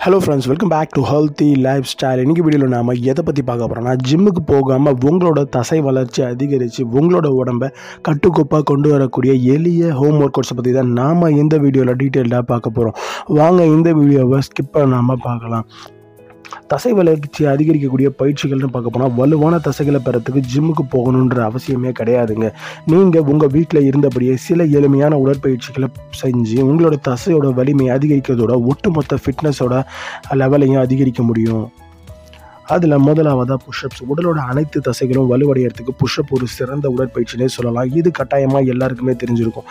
Hello friends, welcome back to healthy lifestyle. இன்றைக்கி வீடியோவில் நாம் எதை பற்றி பார்க்க போகிறோம்னா, ஜிம்முக்கு போகாமல் உங்களோட தசை வளர்ச்சி அதிகரித்து உங்களோட உடம்பை கட்டுக்கோப்பாக கொண்டு வரக்கூடிய எளிய ஹோம் ஒர்க் அவுட்ஸை பற்றி தான் நாம் இந்த வீடியோவில் டீட்டெயில்டாக பார்க்க போகிறோம். வாங்க இந்த வீடியோவை ஸ்கிப் பண்ணாமல் பார்க்கலாம். தசை வளர்ச்சி அதிகரிக்கக்கூடிய பயிற்சிகள்னு பார்க்க போனால், வலுவான தசைகளை பெறத்துக்கு ஜிம்முக்கு போகணுன்ற அவசியமே கிடையாதுங்க. நீங்கள் உங்கள் வீட்டில் இருந்தபடியே சில எளிமையான உடற்பயிற்சிகளை செஞ்சு உங்களோட தசையோட வலிமையை அதிகரிக்கிறதோட ஒட்டுமொத்த ஃபிட்னஸோட லெவலையும் அதிகரிக்க முடியும். அதில் முதலாவதாக புஷ்அப்ஸ். உடலோட அனைத்து தசைகளும் வலுவடைகிறதுக்கு புஷ்அப் ஒரு சிறந்த உடற்பயிற்சினே சொல்லலாம். இது கட்டாயமாக எல்லாருக்குமே தெரிஞ்சிருக்கும்.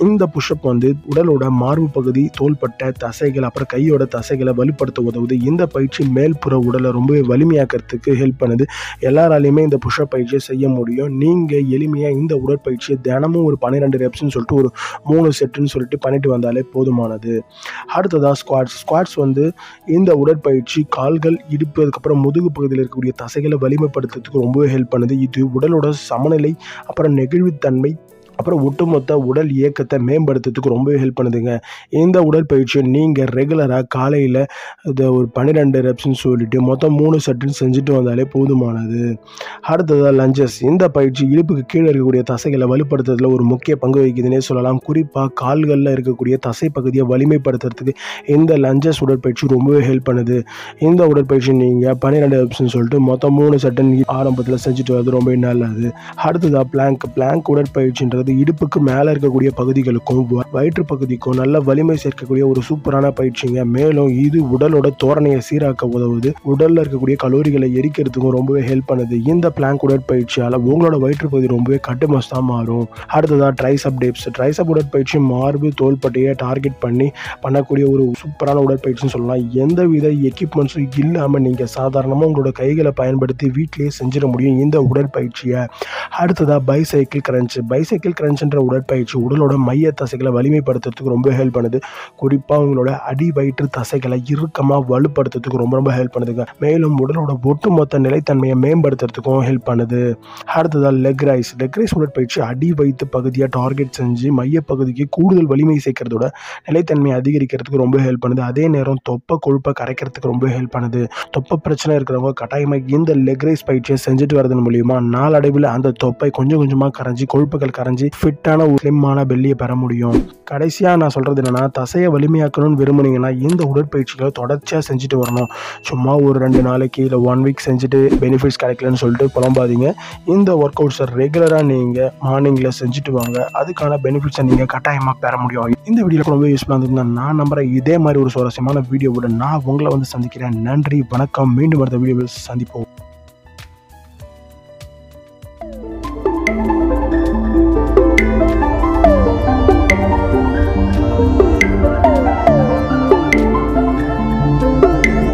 இந்த புஷ்அப் உடலோட மார்பு பகுதி, தோள்பட்டை தசைகள், அப்புறம் கையோட தசைகளை வலுப்படுத்த உதவுது. இந்த பயிற்சி மேல்புற உடலை ரொம்பவே வலிமையாக்கிறதுக்கு ஹெல்ப் பண்ணுது. எல்லாராலையுமே இந்த புஷ்அப் பயிற்சியை செய்ய முடியும். நீங்கள் எளிமையாக இந்த உடற்பயிற்சியை தினமும் ஒரு 12 ரெப்ஸ்ன்னு சொல்லிட்டு ஒரு 3 செட்டுன்னு சொல்லிட்டு பண்ணிட்டு வந்தாலே போதுமானது. அடுத்ததாக ஸ்குவாட்ஸ் இந்த உடற்பயிற்சி கால்கள், இடுப்பு, அதுக்கப்புறம் முதுகு பகுதியில் இருக்கக்கூடிய தசைகளை வலிமைப்படுத்துறதுக்கு ரொம்பவே ஹெல்ப் பண்ணுது. இது உடலோட சமநிலை, அப்புறம் நெகிழ்வுத்தன்மை, அப்புறம் ஒட்டுமொத்த உடல் இயக்கத்தை மேம்படுத்துறதுக்கு ரொம்பவே ஹெல்ப் பண்ணுதுங்க. இந்த உடற்பயிற்சியை நீங்கள் ரெகுலராக காலையில் இதை ஒரு 12 ரெப்ஸ்ன்னு சொல்லிட்டு மொத்தம் 3 செட்டுன்னு செஞ்சுட்டு வந்தாலே போதுமானது. அடுத்ததாக லஞ்சஸ். இந்த பயிற்சி இடுப்புக்கு கீழே இருக்கக்கூடிய தசைகளை வலுப்படுத்துறதுல ஒரு முக்கிய பங்கு வகிக்குதுன்னே சொல்லலாம். குறிப்பாக கால்களில் இருக்கக்கூடிய தசை பகுதியை வலிமைப்படுத்துறதுக்கு இந்த லஞ்சஸ் உடற்பயிற்சி ரொம்பவே ஹெல்ப் பண்ணுது. இந்த உடற்பயிற்சி நீங்கள் 12 ரெப்ஸ்ன்னு சொல்லிட்டு மொத்தம் 3 செட்டுன்னு ஆரம்பத்தில் செஞ்சுட்டு வரது ரொம்பவே நல்லது. அடுத்ததாக பிளாங்க் உடற்பயிற்சின்றது இடுப்புக்கு மேலே இருக்கக்கூடிய பகுதிகளுக்கும் வயிற்று பகுதிக்கும் நல்ல வலிமை சேர்க்கக்கூடிய ஒரு சூப்பரான பயிற்சிங்க. மேலும் இது உடலோட தோரணையை சீராக்க உதவுது. உடலில் இருக்கக்கூடிய கலோரிகளை எரிக்கிறதுக்கும் ரொம்பவே ஹெல்ப் பண்ணுது. இந்த பிளாங்க் உடற்பயிற்சியால் உங்களோட வயிற்று பகுதி ரொம்பவே கட்டுமஸ்தாக மாறும். அடுத்ததாக ட்ரைசப் உடற்பயிற்சி மார்பு, தோள்பட்டையை டார்கெட் பண்ணி பண்ணக்கூடிய ஒரு சூப்பரான உடற்பயிற்சின்னு சொல்லலாம். எந்தவித எக்யூப்மெண்ட்ஸும் இல்லாமல் நீங்கள் சாதாரணமாக உங்களோட கைகளை பயன்படுத்தி வீட்டிலேயே செஞ்சிட முடியும் இந்த உடற்பயிற்சியை. அடுத்ததாக பைசைக்கிள் கிரன்ச்ன்ற உடற்பயிற்சி உடலோட மைய தசைகளை வலிமைப்படுத்துறதுக்கு ரொம்ப ஹெல்ப் பண்ணுது. குறிப்பாக உங்களோட அடி வயிற்று தசைகளை இறுக்கமாக வலுப்படுத்துறதுக்கு ரொம்ப ஹெல்ப் பண்ணுதுங்க. மேலும் உடலோட ஒட்டுமொத்த நிலைத்தன்மையை மேம்படுத்துறதுக்கும் ஹெல்ப் பண்ணுது. அடுத்ததாக லெக் ரைஸ் உடற்பயிற்சி அடி வயிற்று பகுதியை டார்கெட் செஞ்சு மையப்பகுதிக்கு கூடுதல் வலிமை சேர்க்கறதோட நிலைத்தன்மையை அதிகரிக்கிறதுக்கு ரொம்ப ஹெல்ப் பண்ணுது. அதே நேரம் தொப்பை கொழுப்பை கரைக்கிறதுக்கு ரொம்ப ஹெல்ப் பண்ணுது. தொப்பை பிரச்சனை இருக்கிறவங்க கட்டாயமாக இந்த லெக் ரைஸ் பயிற்சியை செஞ்சுட்டு வரதன் மூலியமா நாளடைவில் அந்த தொப்பை கொஞ்சமாக கரைஞ்சி, கொழுப்புகள் கரைஞ்சி ஃபிட்டான ஒரு ஸ்லிம்மான பெல்லியை பெற முடியும். கடைசியாக நான் சொல்கிறது என்னென்னா, தசையை வலிமையாக்கணும்னு விரும்புனீங்கன்னா இந்த உடற்பயிற்சிகளை தொடர்ச்சியாக செஞ்சுட்டு வரணும். சும்மா ஒரு 2 நாளைக்கு இல்லை 1 வீக் செஞ்சுட்டு பெனிஃபிட்ஸ் கிடைக்கலன்னு சொல்லிட்டு புலம்பாதீங்க. இந்த ஒர்க் அவுட்ஸை ரெகுலராக நீங்கள் மார்னிங்கில் செஞ்சுட்டு வாங்க. அதுக்கான பெனிஃபிட்ஸை நீங்கள் கட்டாயமாக பெற முடியும். இந்த வீடியோ ரொம்ப யூஸ்ஃபுல்லாக இருந்ததுன்னா நான் நம்புகிறேன். இதே மாதிரி ஒரு சுவாரஸ்யமான வீடியோவோட நான் உங்களை சந்திக்கிறேன். நன்றி, வணக்கம். மீண்டும் அடுத்த வீடியோவில் சந்திப்போம்.